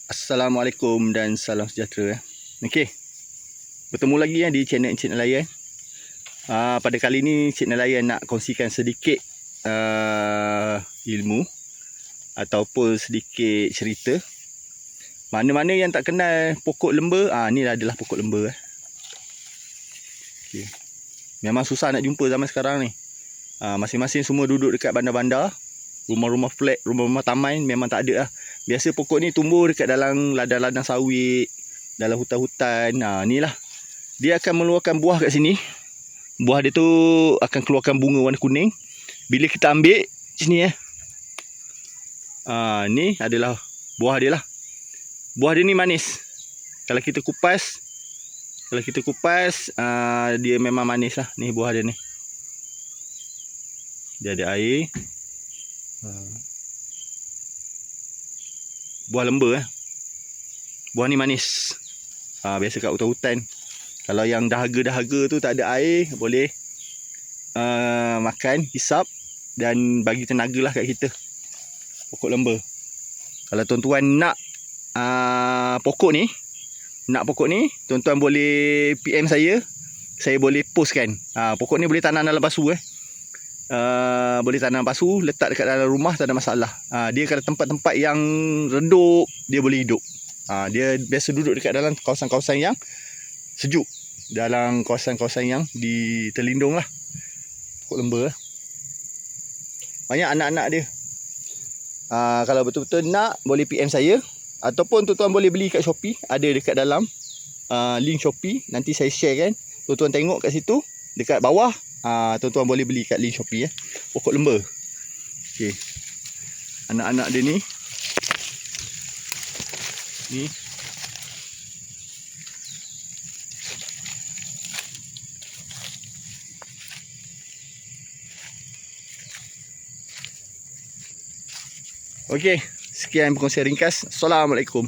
Assalamualaikum dan salam sejahtera. Okey. Bertemu lagi di channel Encik Nelayan. Pada kali ni Encik Nelayan nak kongsikan sedikit ilmu ataupun sedikit cerita. Mana-mana yang tak kenal pokok lemba, ni adalah pokok lemba. Okey. Memang susah nak jumpa zaman sekarang ni. Masing-masing semua duduk dekat bandar-bandar. Rumah-rumah flat, rumah-rumah taman memang tak ada lah. Biasa pokok ni tumbuh dekat dalam ladang-ladang sawit, dalam hutan-hutan. Ni lah. Dia akan mengeluarkan buah kat sini. Buah dia tu akan keluarkan bunga warna kuning. Bila kita ambil sini ni adalah buah dia lah. Buah dia ni manis. Kalau kita kupas, dia memang manis lah. Ni buah dia ni. Dia ada air. Buah lemba. Buah ni manis. Biasa kat hutan-hutan. Kalau yang dahaga-dahaga tu tak ada air, boleh makan, hisap dan bagi tenaga lah kat kita. Pokok lemba. Kalau tuan-tuan nak pokok ni, tuan-tuan boleh PM saya. Saya boleh postkan. Pokok ni boleh tanam dalam pasu boleh tanam pasu, letak dekat dalam rumah, tak ada masalah. Dia kalau tempat-tempat yang redup, dia boleh hidup. Dia biasa duduk dekat dalam kawasan-kawasan yang sejuk, dalam kawasan-kawasan yang terlindung lah. Pokok lemba. Banyak anak-anak dia. Kalau betul-betul nak, boleh PM saya. Ataupun tuan-tuan boleh beli kat Shopee. Ada dekat dalam link Shopee. Nanti saya share kan. Tuan-tuan tengok kat situ, dekat bawah. Tuan-tuan boleh beli kat link Shopee pokok lemba. Okey. Anak-anak dia ni. Ni. Okey, sekian perkongsian ringkas. Assalamualaikum.